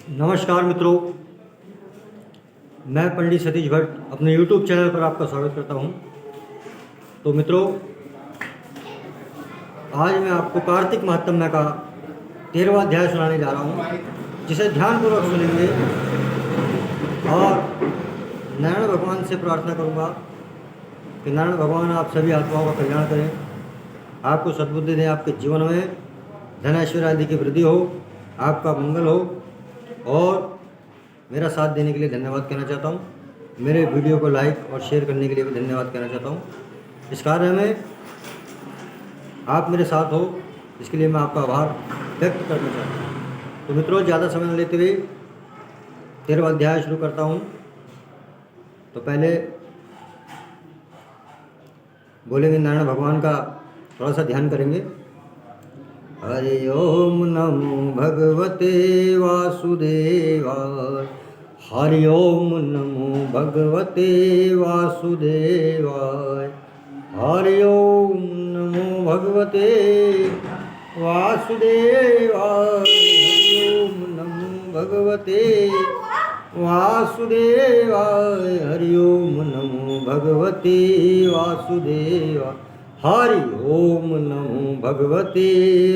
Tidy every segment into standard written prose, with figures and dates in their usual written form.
नमस्कार मित्रों, मैं पंडित सतीश भट्ट अपने YouTube चैनल पर आपका स्वागत करता हूं। तो मित्रों, आज मैं आपको कार्तिक महात्म्य का 13वां अध्याय सुनाने जा रहा हूं, जिसे ध्यानपूर्वक सुनेंगे और नारायण भगवान से प्रार्थना करूंगा कि नारायण भगवान आप सभी आत्माओं का कल्याण करें, आपको सद्बुद्धि दें, आपके जीवन में धन ऐश्वर्य आदि की वृद्धि हो, आपका मंगल हो। और मेरा साथ देने के लिए धन्यवाद कहना चाहता हूँ। मेरे वीडियो को लाइक और शेयर करने के लिए भी धन्यवाद कहना चाहता हूँ। इस कार्य में आप मेरे साथ हो, इसके लिए मैं आपका आभार व्यक्त करना चाहता हूँ। तो मित्रों, ज़्यादा समय न लेते हुए 13वां अध्याय शुरू करता हूँ। तो पहले बोलेंगे नारायण भगवान का थोड़ा सा ध्यान करेंगे। हरि ओम नमो भगवते वासुदेवाय। हरि ओम नमो भगवते वासुदेवाय। हरि ओम नमो भगवते वासुदेवाय। हरि ओम नमो भगवते वासुदेवाय। हरि ओम नमो भगवते वासुदेवाय। हरि ओम नमो भगवते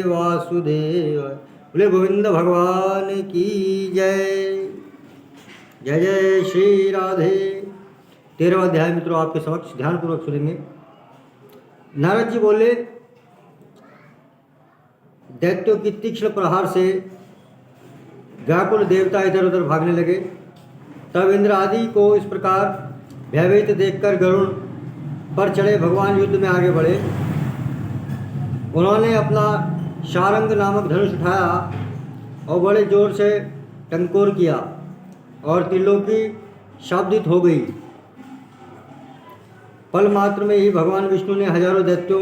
वासुदेवाय। बोले गोविंद भगवान की जय। जय जय श्री राधे। 13वां अध्याय मित्रों आपके समक्ष ध्यानपूर्वक सुनेंगे। नारद जी बोले, दैत्यों की तीक्ष्ण प्रहार से व्याकुल देवता इधर उधर भागने लगे। तब इंद्र आदि को इस प्रकार भयभीत देखकर गरुड़ पर चढ़े भगवान युद्ध में आगे बढ़े। उन्होंने अपना शारंग नामक धनुष उठाया और बड़े जोर से टंकोर किया और त्रिलोकी शाब्दित हो गई। पल मात्र में ही भगवान विष्णु ने हजारों दैत्यों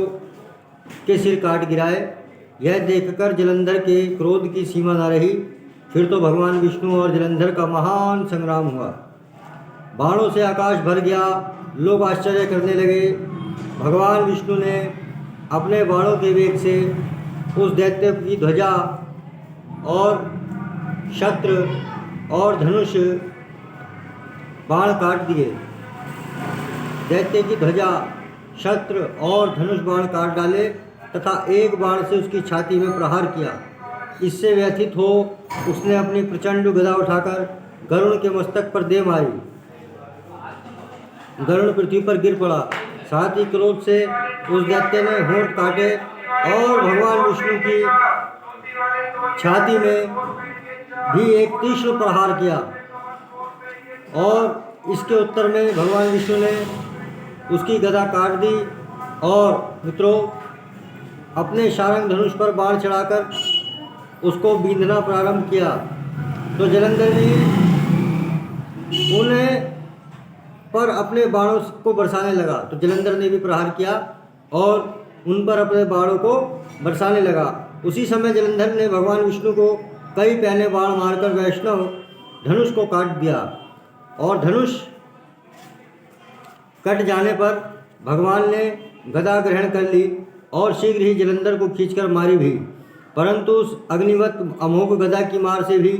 के सिर काट गिराए। यह देखकर जलंधर के क्रोध की सीमा न रही। फिर तो भगवान विष्णु और जलंधर का महान संग्राम हुआ। बाणों से आकाश भर गया। लोग आश्चर्य करने लगे। भगवान विष्णु ने अपने बाणों के वेग से उस दैत्य की ध्वजा और शस्त्र और धनुष बाण काट दिए। दैत्य की ध्वजा, शस्त्र और धनुष बाण काट डाले तथा एक बाण से उसकी छाती में प्रहार किया। इससे व्यथित हो उसने अपनी प्रचंड गदा उठाकर गरुड़ के मस्तक पर दे मारी। गरुड़ पृथ्वी पर गिर पड़ा। साथ ही क्रोध से उस दैत्य ने होंठ काटे और भगवान विष्णु की छाती में भी एक तीक्ष्ण प्रहार किया। और इसके उत्तर में भगवान विष्णु ने उसकी गदा काट दी और मित्रों अपने शारंग धनुष पर बाण चढ़ाकर उसको बींधना प्रारंभ किया। तो जलंधर जी उन्हें पर अपने बाणों को बरसाने लगा। तो जलंधर ने भी प्रहार किया और उन पर अपने बाणों को बरसाने लगा। उसी समय जलंधर ने भगवान विष्णु को कई पहने बाण मारकर वैष्णव धनुष को काट दिया। और धनुष कट जाने पर भगवान ने गदा ग्रहण कर ली और शीघ्र ही जलंधर को खींचकर मारी भी। परंतु उस अग्निवत अमोघ गदा की मार से भी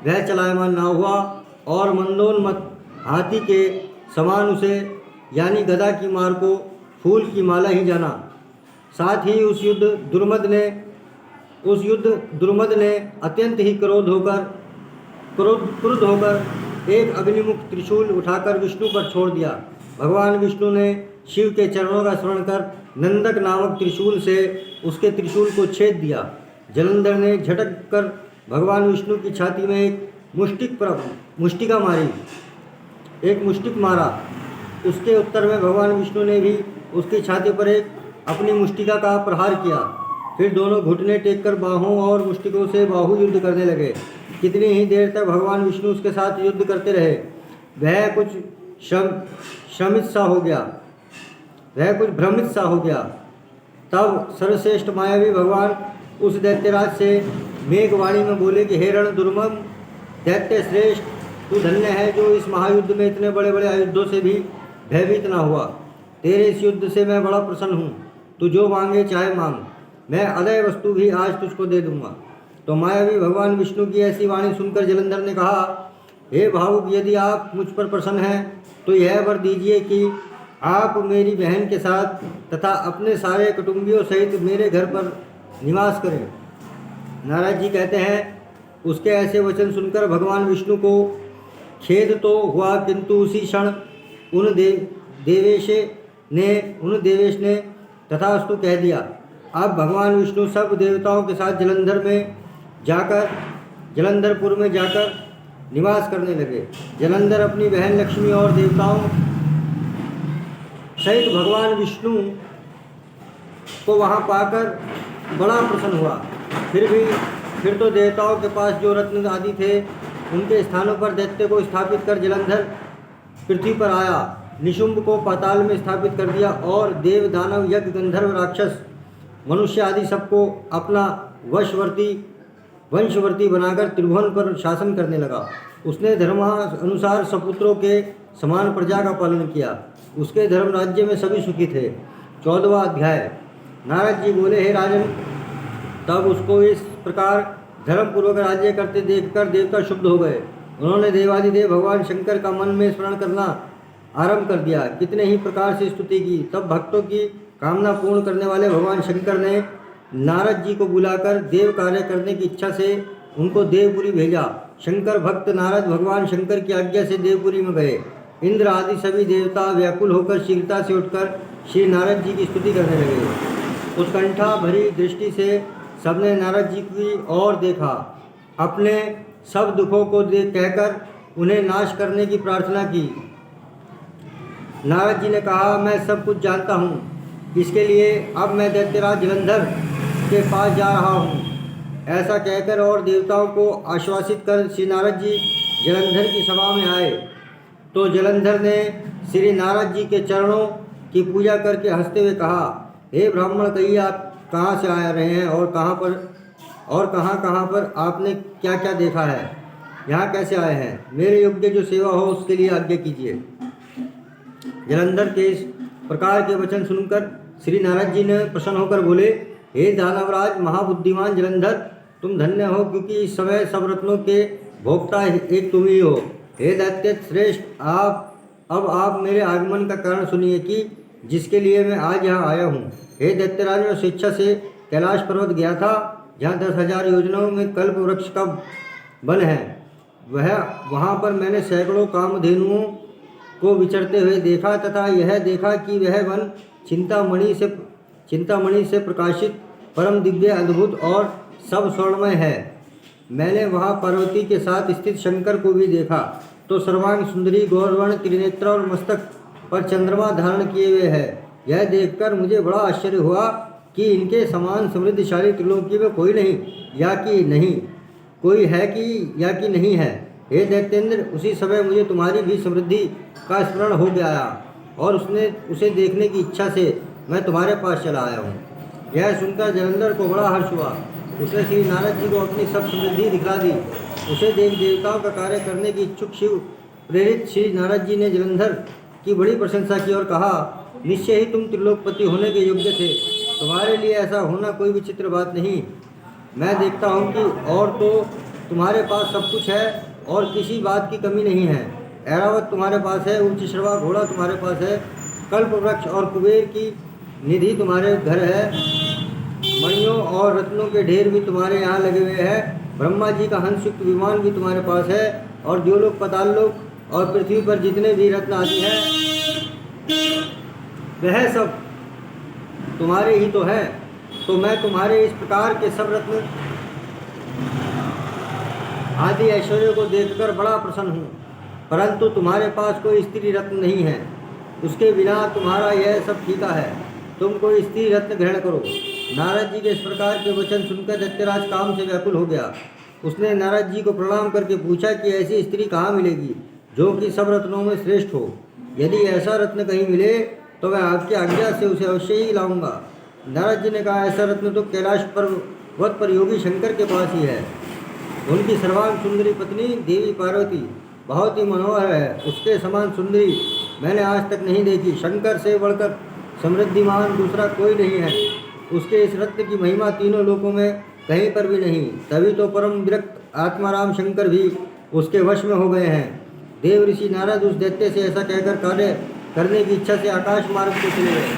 वह चलायमान ना हुआ और मंदोन्मत्त हाथी के समान उसे यानी गदा की मार को फूल की माला ही जाना। साथ ही उस युद्ध दुर्मद ने अत्यंत ही क्रुद्ध होकर एक अग्निमुख त्रिशूल उठाकर विष्णु पर छोड़ दिया। भगवान विष्णु ने शिव के चरणों का स्मरण कर नंदक नामक त्रिशूल से उसके त्रिशूल को छेद दिया। जलंधर ने झटक कर भगवान विष्णु की छाती में एक मुष्टिक मारा। उसके उत्तर में भगवान विष्णु ने भी उसकी छाती पर एक अपनी मुष्टिका का प्रहार किया। फिर दोनों घुटने टेककर बाहों और मुष्टिकों से बाहु युद्ध करने लगे। कितनी ही देर तक भगवान विष्णु उसके साथ युद्ध करते रहे। वह कुछ भ्रमित सा हो गया। तब सर्वश्रेष्ठ मायावी भगवान उस दैत्यराज से मेघवाणी में बोले कि हे रण दुर्मम दैत्य श्रेष्ठ, तू धन्य है जो इस महायुद्ध में इतने बड़े बड़े आयुधों से भी भयभीत ना हुआ। तेरे इस युद्ध से मैं बड़ा प्रसन्न हूँ। तू जो मांगे चाहे मांग, मैं अदय वस्तु भी आज तुझको दे दूंगा। तो मायावी भगवान विष्णु की ऐसी वाणी सुनकर जलंधर ने कहा, हे भावुक, यदि आप मुझ पर प्रसन्न हैं तो यह वर दीजिए कि आप मेरी बहन के साथ तथा अपने सारे कुटुंबियों सहित मेरे घर पर निवास करें। नारद जी कहते हैं, उसके ऐसे वचन सुनकर भगवान विष्णु को खेद तो हुआ, किंतु उसी क्षण उन देवेश ने तथास्तु कह दिया। अब भगवान विष्णु सब देवताओं के साथ जलंधरपुर में जाकर निवास करने लगे। जलंधर अपनी बहन लक्ष्मी और देवताओं सहित भगवान विष्णु को वहाँ पाकर बड़ा प्रसन्न हुआ। फिर तो देवताओं के पास जो रत्न आदि थे उनके स्थानों पर दैत्य को स्थापित कर जलंधर पृथ्वी पर आया, निशुंभ को पाताल में स्थापित कर दिया और देव दानव यज्ञ गंधर्व राक्षस मनुष्य आदि सबको अपना वंशवर्ती बनाकर त्रिभुवन पर शासन करने लगा। उसने धर्मानुसार सपुत्रों के समान प्रजा का पालन किया। उसके धर्म राज्य में सभी सुखी थे। 14वां अध्याय। नारद जी बोले, हे राजन, तब उसको इस प्रकार धर्मपूर्वक राज्य करते देखकर देवता शुद्ध हो गए। उन्होंने देवादिदेव भगवान शंकर का मन में स्मरण करना आरंभ कर दिया। कितने ही प्रकार से स्तुति की। तब भक्तों की कामना पूर्ण करने वाले भगवान शंकर ने नारद जी को बुलाकर देव कार्य करने की इच्छा से उनको देवपुरी भेजा। शंकर भक्त नारद भगवान शंकर की आज्ञा से देवपुरी में गए। इंद्र आदि सभी देवता व्याकुल होकर शीघ्रता से उठकर श्री नारद जी की स्तुति करने लगे। उत्कंठा भरी दृष्टि से सबने नारद जी की ओर देखा। अपने सब दुखों को कहकर उन्हें नाश करने की प्रार्थना की। नारद जी ने कहा, मैं सब कुछ जानता हूँ, इसके लिए अब मैं दैत्यराज जलंधर के पास जा रहा हूँ। ऐसा कहकर और देवताओं को आश्वासित कर श्री नारद जी जलंधर की सभा में आए। तो जलंधर ने श्री नारद जी के चरणों की पूजा करके हंसते हुए कहा, हे ब्राह्मण, कहिए आप कहाँ से आ रहे हैं और कहाँ पर आपने क्या क्या देखा है, यहाँ कैसे आए हैं? मेरे योग्य जो सेवा हो उसके लिए आज्ञा कीजिए। जलंधर के इस प्रकार के वचन सुनकर श्री नारद जी ने प्रसन्न होकर बोले, हे दानवराज महाबुद्धिमान जलंधर, तुम धन्य हो, क्योंकि इस समय सब रत्नों के भोक्ता एक तुम ही हो। हे दैत्य श्रेष्ठ, अब आप मेरे आगमन का कारण सुनिए कि जिसके लिए मैं आज यहाँ आया हूँ। हे दैत्यराज, मैं स्वेच्छा से कैलाश पर्वत गया था, जहाँ 10,000 योजनाओं में कल्प वृक्ष का वन है। वहाँ पर मैंने सैकड़ों कामधेनुओं को विचरते हुए देखा तथा यह देखा कि वह वन चिंतामणि से प्रकाशित परम दिव्य अद्भुत और सब स्वर्णमय है। मैंने वहाँ पार्वती के साथ स्थित शंकर को भी देखा, तो सर्वांग सुंदरी गौरवर्ण त्रिनेत्र और मस्तक पर चंद्रमा धारण किए हुए है। यह देखकर मुझे बड़ा आश्चर्य हुआ कि इनके समान समृद्धशाली त्रिलोकी में कोई नहीं, या कि नहीं कोई है कि या कि नहीं है। हे दैत्येंद्र, उसी समय मुझे तुम्हारी भी समृद्धि का स्मरण हो गया और उसे देखने की इच्छा से मैं तुम्हारे पास चला आया हूँ। यह सुनकर जलंधर को बड़ा हर्ष हुआ। उसने श्री नारद जी को अपनी सब समृद्धि दिखला दी। उसे देव देवताओं का कार्य करने की इच्छुक शिव प्रेरित श्री नारद जी ने जलंधर की बड़ी प्रशंसा की और कहा, निश्चय ही तुम त्रिलोकपति होने के योग्य थे। तुम्हारे लिए ऐसा होना कोई विचित्र बात नहीं। मैं देखता हूँ कि और तो तुम्हारे पास सब कुछ है और किसी बात की कमी नहीं है। ऐरावत तुम्हारे पास है, उच्च श्रवा घोड़ा तुम्हारे पास है, कल्प वृक्ष और कुबेर की निधि तुम्हारे घर है, मणियों और रत्नों के ढेर भी तुम्हारे यहाँ लगे हुए हैं, ब्रह्मा जी का हंसयुक्त विमान भी तुम्हारे पास है, और द्योलोक पाताललोक और पृथ्वी पर जितने भी रत्न आदि हैं वह सब तुम्हारे ही तो हैं। तो मैं तुम्हारे इस प्रकार के सब रत्न आदि ऐश्वर्य को देखकर बड़ा प्रसन्न हूँ, परंतु तुम्हारे पास कोई स्त्री रत्न नहीं है। उसके बिना तुम्हारा यह सब फीका है। तुम कोई स्त्री रत्न ग्रहण करो। नारद जी के इस प्रकार के वचन सुनकर दैत्यराज काम से व्याकुल हो गया। उसने नारद जी को प्रणाम करके पूछा कि ऐसी स्त्री कहाँ मिलेगी जो कि सब रत्नों में श्रेष्ठ हो। यदि ऐसा रत्न कहीं मिले तो मैं आपकी आज्ञा से उसे अवश्य ही लाऊंगा। नारद जी ने कहा, ऐसा रत्न तो कैलाश पर्वत पर योगी शंकर के पास ही है। उनकी सर्वांग सुंदरी पत्नी देवी पार्वती बहुत ही मनोहर है। उसके समान सुंदरी मैंने आज तक नहीं देखी। शंकर से बढ़कर समृद्धिमान दूसरा कोई नहीं है। उसके इस रत्न की महिमा तीनों लोकों में कहीं पर भी नहीं। तभी तो परम विरक्त आत्माराम शंकर भी उसके वश में हो गए हैं। देव ऋषि नारद उस दैत्य से ऐसा कहकर कार्य करने की इच्छा से आकाश मार्ग को चले गए।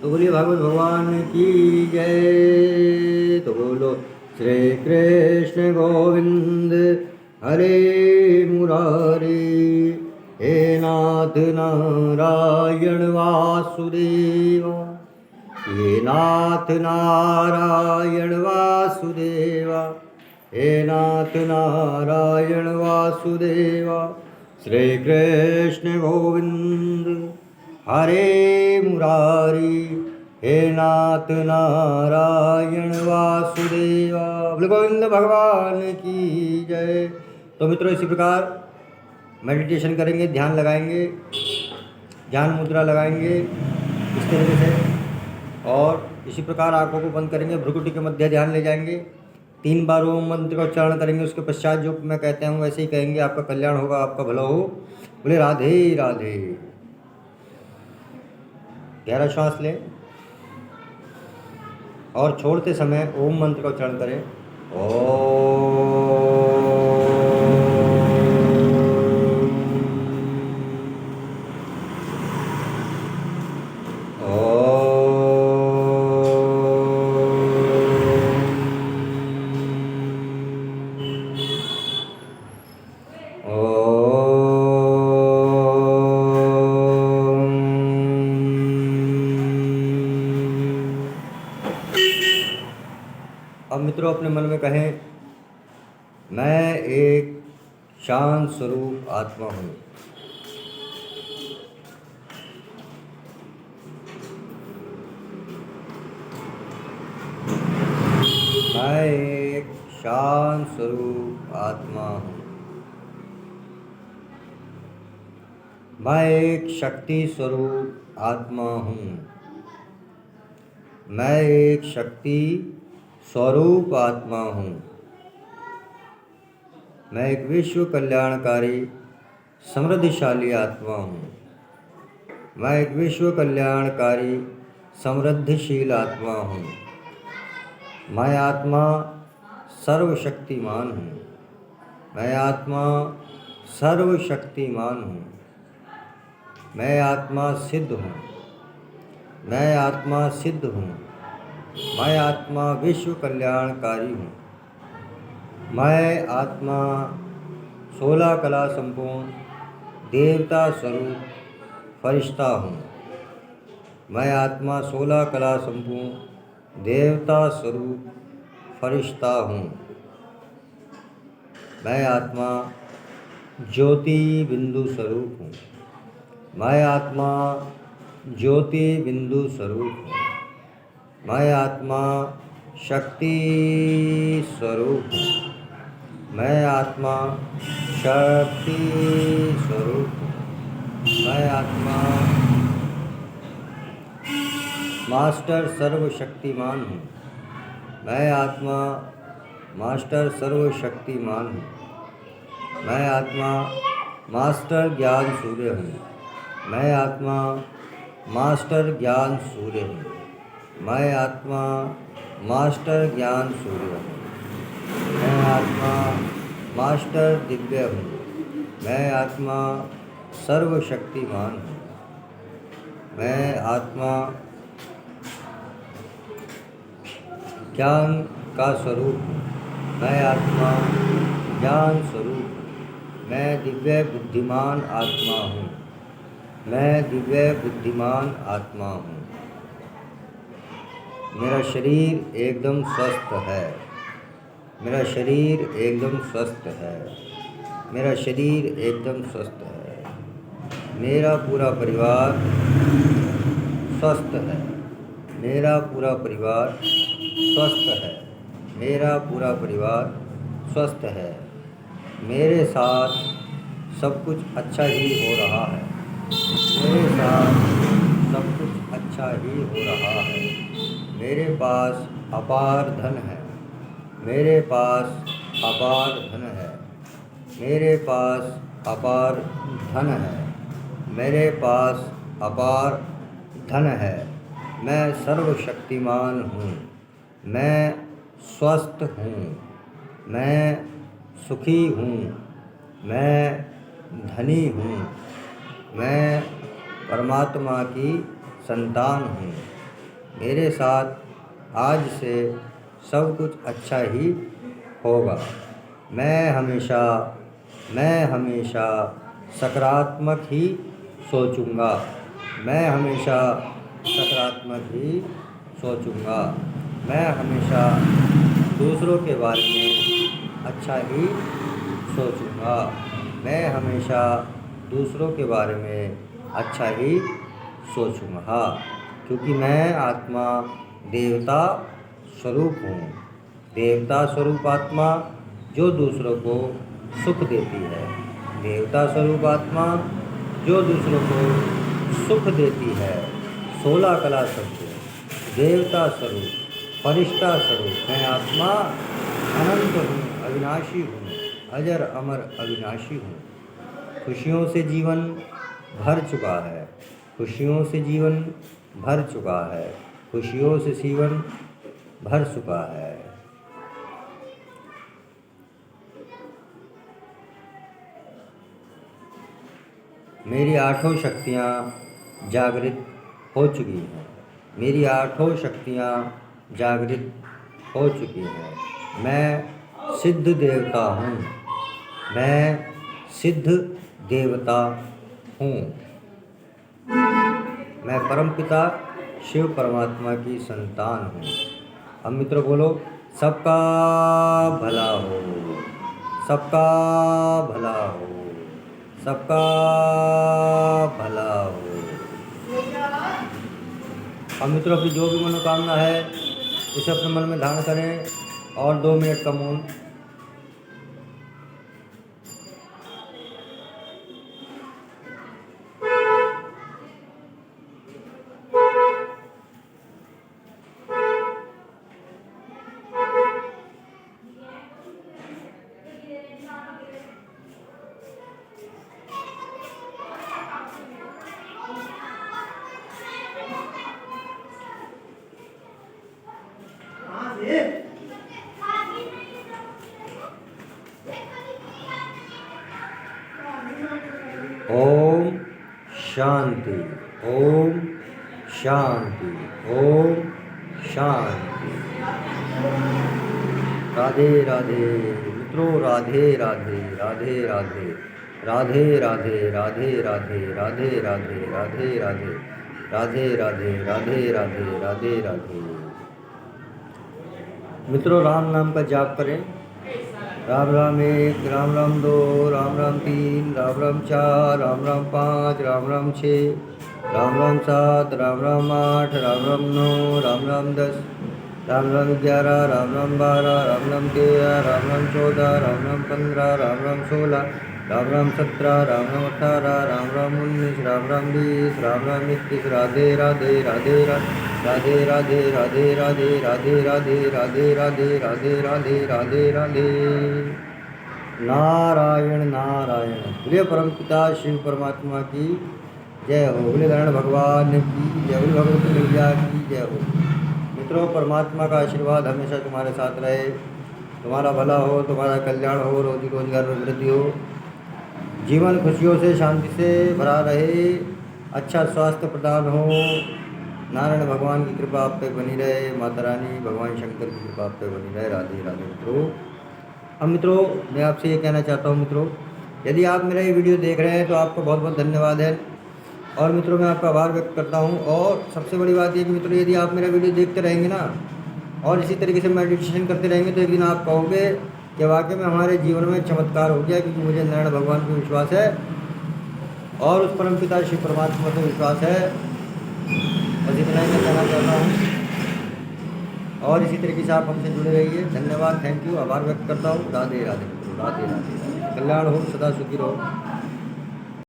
तो बोलिए भागवत भगवान की जय। तो बोलो श्री कृष्ण गोविंद हरे मुरारी, हे नाथ नारायण वासुदेव, हे नाथ नारायण वासुदेव, हे नाथ नारायण वासुदेव। श्री कृष्ण गोविंद हरे मुरारी, हे नाथ नारायण वासुदेव। गोविंद भगवान की जय। तो मित्रों, इसी प्रकार मेडिटेशन करेंगे, ध्यान लगाएंगे, ध्यान मुद्रा लगाएंगे इस तरीके से, और इसी प्रकार आंखों को बंद करेंगे, भ्रुकुटी के मध्य ध्यान ले जाएंगे, 3 बार ओम मंत्र का उच्चारण करेंगे। उसके पश्चात जो मैं कहते हूँ वैसे ही कहेंगे। आपका कल्याण होगा, आपका भला हो। बोले राधे राधे। गहरा श्वास लें और छोड़ते समय ओम मंत्र का उच्चारण करें। अब मित्रों अपने मन में कहें, मैं एक शांत स्वरूप आत्मा हूँ। मैं एक शांत स्वरूप आत्मा हूँ। मैं एक शक्ति स्वरूप आत्मा हूँ। मैं एक शक्ति स्वरूप आत्मा हूँ। मैं एक विश्व कल्याणकारी समृद्धिशाली आत्मा हूँ। मैं एक विश्व कल्याणकारी समृद्धिशील आत्मा हूँ। मैं आत्मा सर्वशक्तिमान हूँ। मैं आत्मा सर्वशक्तिमान हूँ। मैं आत्मा सिद्ध हूँ। मैं आत्मा सिद्ध हूँ। मैं आत्मा विश्व कल्याणकारी हूँ। मैं आत्मा 16 कला संपूर्ण देवता स्वरूप फरिश्ता हूँ। मैं आत्मा 16 कला संपूर्ण देवता स्वरूप फरिश्ता हूँ। मैं आत्मा ज्योति बिंदु स्वरूप हूँ। मैं आत्मा ज्योति बिंदु स्वरूप हूँ। मैं आत्मा शक्ति स्वरूप हूँ। मैं आत्मा शक्ति स्वरूप हूँ। मैं आत्मा मास्टर सर्वशक्तिमान हूँ। मैं आत्मा मास्टर सर्वशक्तिमान हूँ। मैं आत्मा मास्टर ज्ञान सूर्य हूँ। मैं आत्मा मास्टर ज्ञान सूर्य हूँ। मैं आत्मा मास्टर ज्ञान सूर्य हूँ। मैं आत्मा मास्टर दिव्य हूँ। मैं आत्मा सर्वशक्तिमान हूँ। मैं आत्मा ज्ञान का स्वरूप हूँ। मैं आत्मा ज्ञान स्वरूप हूँ। मैं दिव्य बुद्धिमान आत्मा हूँ। मैं दिव्य बुद्धिमान आत्मा हूँ। मेरा शरीर एकदम स्वस्थ है। मेरा शरीर एकदम स्वस्थ है। मेरा शरीर एकदम स्वस्थ है। मेरा पूरा परिवार स्वस्थ है। मेरा पूरा परिवार स्वस्थ है। मेरा पूरा परिवार स्वस्थ है। मेरे साथ सब कुछ अच्छा ही हो रहा है। मेरे साथ सब कुछ अच्छा ही हो रहा है। मेरे पास अपार धन है। मेरे पास अपार धन है। मेरे पास अपार धन है। मेरे पास अपार धन है। मैं सर्वशक्तिमान हूँ। मैं स्वस्थ हूँ, मैं सुखी हूँ, मैं धनी हूँ, मैं परमात्मा की संतान हूँ। मेरे साथ आज से सब कुछ अच्छा ही होगा। मैं हमेशा सकारात्मक ही सोचूंगा। मैं हमेशा सकारात्मक ही सोचूंगा। मैं हमेशा दूसरों के बारे में अच्छा ही सोचूंगा। मैं हमेशा दूसरों के बारे में अच्छा ही सोचूंगा, क्योंकि मैं आत्मा देवता स्वरूप हूँ। देवता स्वरूप आत्मा जो दूसरों को सुख देती है। देवता स्वरूप आत्मा जो दूसरों को सुख देती है। 16 कला शब्द, देवता स्वरूप, फरिश्ता स्वरूप। मैं आत्मा अनंत हूँ, अविनाशी हूँ, अजर अमर अविनाशी हूँ। खुशियों से जीवन भर चुका है। खुशियों से जीवन भर चुका है। खुशियों से जीवन भर चुका है। मेरी 8 शक्तियाँ जागृत हो चुकी हैं। मेरी 8 शक्तियाँ जागृत हो चुकी हैं। मैं सिद्ध देवता हूँ। मैं सिद्ध देवता हूँ। मैं परमपिता शिव परमात्मा की संतान हूँ। अब मित्रों बोलो, सबका भला हो, सबका भला हो, सबका भला हो। अब मित्रों अपनी जो भी मनोकामना है उसे अपने मन में धारण करें और 2 मिनट का मौन। ओम शांति, ओम शांति, ओम शांति। राधे राधे मित्रों, राधे राधे, राधे राधे, राधे राधे, राधे राधे, राधे राधे, राधे राधे, राधे राधे, राधे राधे, राधे राधे। मित्रों राम नाम का जाप करें। राम राम 1, राम राम 2, राम राम 3, राम राम 4, राम राम 5, राम राम 6, राम राम 7, राम राम 8, राम राम 9, राम राम 10, राम राम 11, राम राम 12, राम राम 13, राम राम 14, राम राम 15, राम राम 16, राम राम 17, राम राम 18, राम राम 19, राम राम 20, राम राम 21। राधे राधे, राधे राधे, राधे राधे, राधे राधे, राधे राधे, राधे राधे, राधे राधे, राधे। नारायण नारायण। प्रिय परमपिता शिव परमात्मा की जय हो। बोले नारायण भगवान की जय। बोले भगवती मैया की जय हो। मित्रों परमात्मा का आशीर्वाद हमेशा तुम्हारे साथ रहे। तुम्हारा भला हो, तुम्हारा कल्याण हो, रोजी रोजगार में वृद्धि हो, जीवन खुशियों से शांति से भरा रहे, अच्छा स्वास्थ्य प्रदान हो। नारायण भगवान की कृपा आप पे बनी रहे। माता रानी भगवान शंकर की कृपा आप पे बनी रहे। राधे राधे मित्रों। अब मित्रों मैं आपसे ये कहना चाहता हूँ मित्रों, यदि आप मेरा ये वीडियो देख रहे हैं तो आपको बहुत बहुत धन्यवाद है। और मित्रों मैं आपका आभार व्यक्त करता हूँ। और सबसे बड़ी बात ये कि मित्रों यदि आप मेरा वीडियो देखते रहेंगे ना और इसी तरीके से मेडिटेशन करते रहेंगे तो एक दिन आप कहोगे कि वाकई में हमारे जीवन में चमत्कार हो गया, क्योंकि मुझे नारायण भगवान पर विश्वास है और उस परमपिता शिव परमात्मा पर विश्वास है। बस इतना ही मैं कहना चाहता हूँ। और इसी तरीके से आप हमसे जुड़े रहिए। धन्यवाद, थैंक यू, आभार व्यक्त करता हूँ। राधे राधे मित्रों, राधे राधे। कल्याण हो, सदा सुखी रहो।